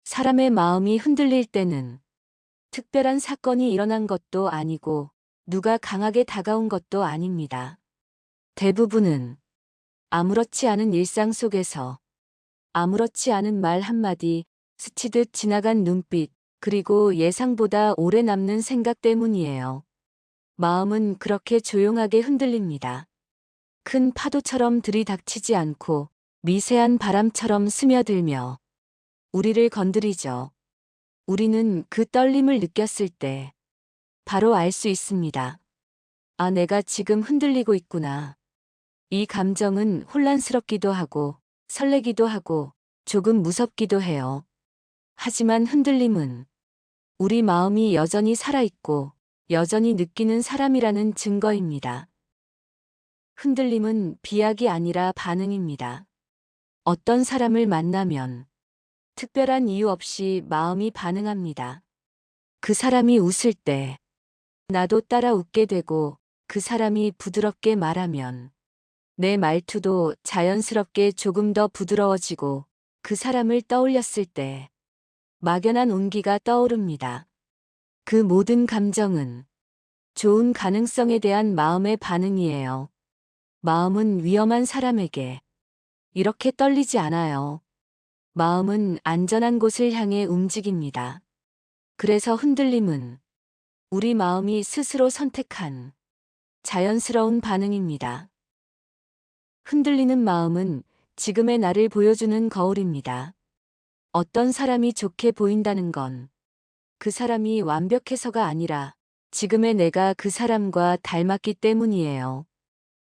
사람의 마음이 흔들릴 때는 특별한 사건이 일어난 것도 아니고 누가 강하게 다가온 것도 아닙니다. 대부분은 아무렇지 않은 일상 속에서 아무렇지 않은 말 한마디, 스치듯 지나간 눈빛, 그리고 예상보다 오래 남는 생각 때문이에요. 마음은 그렇게 조용하게 흔들립니다. 큰 파도처럼 들이닥치지 않고 미세한 바람처럼 스며들며 우리를 건드리죠. 우리는 그 떨림을 느꼈을 때 바로 알 수 있습니다. 아, 내가 지금 흔들리고 있구나. 이 감정은 혼란스럽기도 하고 설레기도 하고 조금 무섭기도 해요. 하지만 흔들림은 우리 마음이 여전히 살아있고 여전히 느끼는 사람이라는 증거입니다. 흔들림은 비약이 아니라 반응입니다. 어떤 사람을 만나면 특별한 이유 없이 마음이 반응합니다. 그 사람이 웃을 때 나도 따라 웃게 되고, 그 사람이 부드럽게 말하면 내 말투도 자연스럽게 조금 더 부드러워지고, 그 사람을 떠올렸을 때 막연한 온기가 떠오릅니다. 그 모든 감정은 좋은 가능성에 대한 마음의 반응이에요. 마음은 위험한 사람에게 이렇게 떨리지 않아요. 마음은 안전한 곳을 향해 움직입니다. 그래서 흔들림은 우리 마음이 스스로 선택한 자연스러운 반응입니다. 흔들리는 마음은 지금의 나를 보여주는 거울입니다. 어떤 사람이 좋게 보인다는 건 그 사람이 완벽해서가 아니라 지금의 내가 그 사람과 닮았기 때문이에요.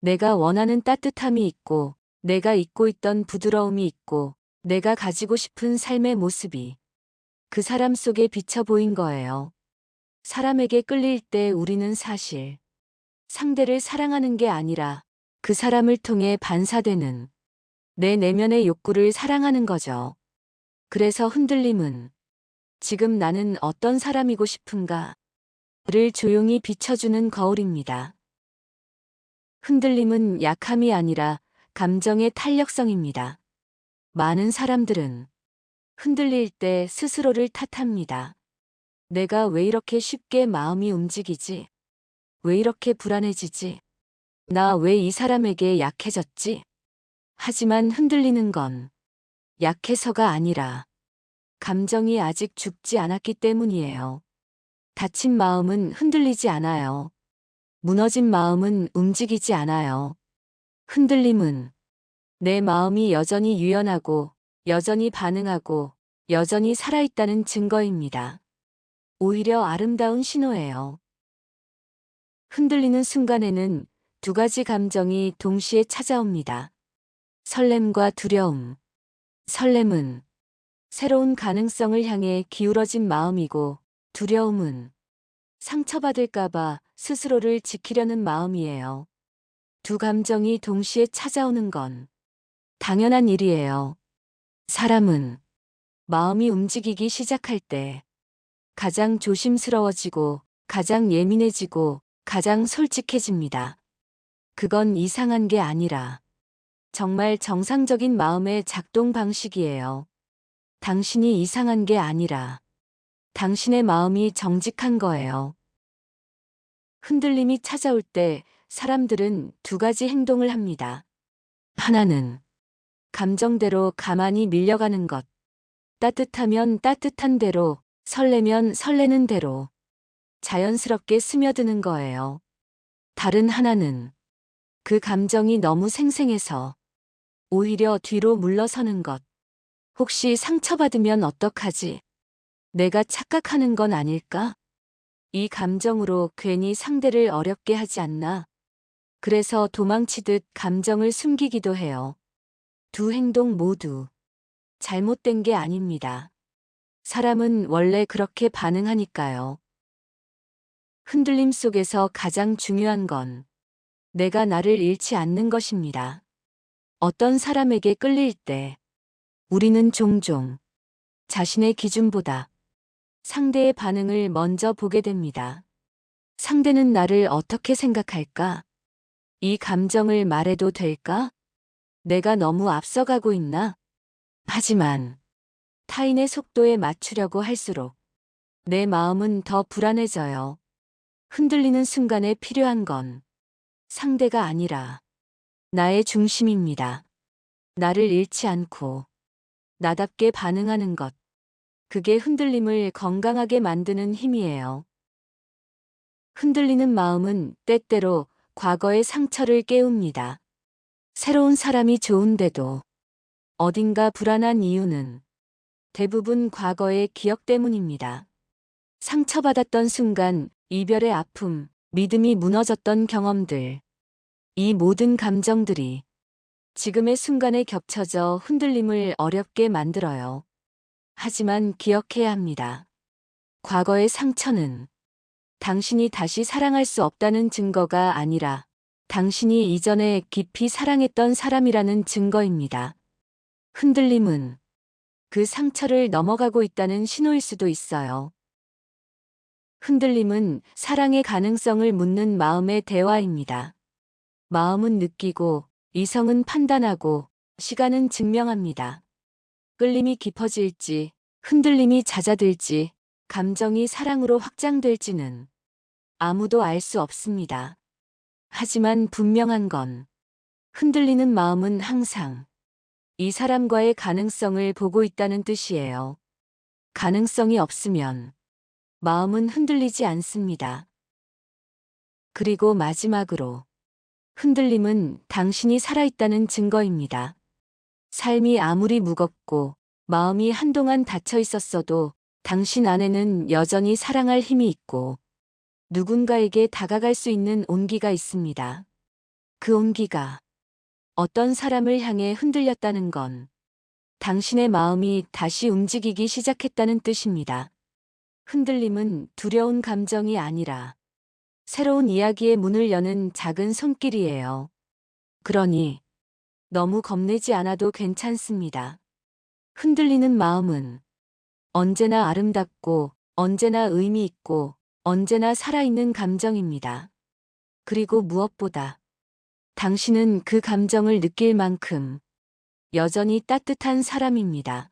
내가 원하는 따뜻함이 있고, 내가 잊고 있던 부드러움이 있고, 내가 가지고 싶은 삶의 모습이 그 사람 속에 비쳐 보인 거예요. 사람에게 끌릴 때 우리는 사실 상대를 사랑하는 게 아니라 그 사람을 통해 반사되는 내 내면의 욕구를 사랑하는 거죠. 그래서 흔들림은 지금 나는 어떤 사람이고 싶은가? 를 조용히 비춰주는 거울입니다. 흔들림은 약함이 아니라 감정의 탄력성입니다. 많은 사람들은 흔들릴 때 스스로를 탓합니다. 내가 왜 이렇게 쉽게 마음이 움직이지? 왜 이렇게 불안해지지? 나 왜 이 사람에게 약해졌지? 하지만 흔들리는 건 약해서가 아니라 감정이 아직 죽지 않았기 때문이에요. 다친 마음은 흔들리지 않아요. 무너진 마음은 움직이지 않아요. 흔들림은 내 마음이 여전히 유연하고 여전히 반응하고 여전히 살아있다는 증거입니다. 오히려 아름다운 신호예요. 흔들리는 순간에는 두 가지 감정이 동시에 찾아옵니다. 설렘과 두려움. 설렘은 새로운 가능성을 향해 기울어진 마음이고, 두려움은 상처받을까봐 스스로를 지키려는 마음이에요. 두 감정이 동시에 찾아오는 건 당연한 일이에요. 사람은 마음이 움직이기 시작할 때 가장 조심스러워지고, 가장 예민해지고, 가장 솔직해집니다. 그건 이상한 게 아니라 정말 정상적인 마음의 작동 방식이에요. 당신이 이상한 게 아니라 당신의 마음이 정직한 거예요. 흔들림이 찾아올 때 사람들은 두 가지 행동을 합니다. 하나는 감정대로 가만히 밀려가는 것. 따뜻하면 따뜻한 대로, 설레면 설레는 대로 자연스럽게 스며드는 거예요. 다른 하나는 그 감정이 너무 생생해서 오히려 뒤로 물러서는 것. 혹시 상처받으면 어떡하지? 내가 착각하는 건 아닐까? 이 감정으로 괜히 상대를 어렵게 하지 않나? 그래서 도망치듯 감정을 숨기기도 해요. 두 행동 모두 잘못된 게 아닙니다. 사람은 원래 그렇게 반응하니까요. 흔들림 속에서 가장 중요한 건 내가 나를 잃지 않는 것입니다. 어떤 사람에게 끌릴 때 우리는 종종 자신의 기준보다 상대의 반응을 먼저 보게 됩니다. 상대는 나를 어떻게 생각할까? 이 감정을 말해도 될까? 내가 너무 앞서가고 있나? 하지만 타인의 속도에 맞추려고 할수록 내 마음은 더 불안해져요. 흔들리는 순간에 필요한 건 상대가 아니라 나의 중심입니다. 나를 잃지 않고 나답게 반응하는 것. 그게 흔들림을 건강하게 만드는 힘이에요. 흔들리는 마음은 때때로 과거의 상처를 깨웁니다. 새로운 사람이 좋은데도 어딘가 불안한 이유는 대부분 과거의 기억 때문입니다. 상처받았던 순간, 이별의 아픔, 믿음이 무너졌던 경험들. 이 모든 감정들이 지금의 순간에 겹쳐져 흔들림을 어렵게 만들어요. 하지만 기억해야 합니다. 과거의 상처는 당신이 다시 사랑할 수 없다는 증거가 아니라 당신이 이전에 깊이 사랑했던 사람이라는 증거입니다. 흔들림은 그 상처를 넘어가고 있다는 신호일 수도 있어요. 흔들림은 사랑의 가능성을 묻는 마음의 대화입니다. 마음은 느끼고, 이성은 판단하고, 시간은 증명합니다. 끌림이 깊어질지, 흔들림이 잦아들지, 감정이 사랑으로 확장될지는 아무도 알 수 없습니다. 하지만 분명한 건 흔들리는 마음은 항상 이 사람과의 가능성을 보고 있다는 뜻이에요. 가능성이 없으면 마음은 흔들리지 않습니다. 그리고 마지막으로 흔들림은 당신이 살아있다는 증거입니다. 삶이 아무리 무겁고 마음이 한동안 닫혀 있었어도 당신 안에는 여전히 사랑할 힘이 있고 누군가에게 다가갈 수 있는 온기가 있습니다. 그 온기가 어떤 사람을 향해 흔들렸다는 건 당신의 마음이 다시 움직이기 시작했다는 뜻입니다. 흔들림은 두려운 감정이 아니라 새로운 이야기의 문을 여는 작은 손길이에요. 그러니 너무 겁내지 않아도 괜찮습니다. 흔들리는 마음은 언제나 아름답고 언제나 의미 있고 언제나 살아있는 감정입니다. 그리고 무엇보다 당신은 그 감정을 느낄 만큼 여전히 따뜻한 사람입니다.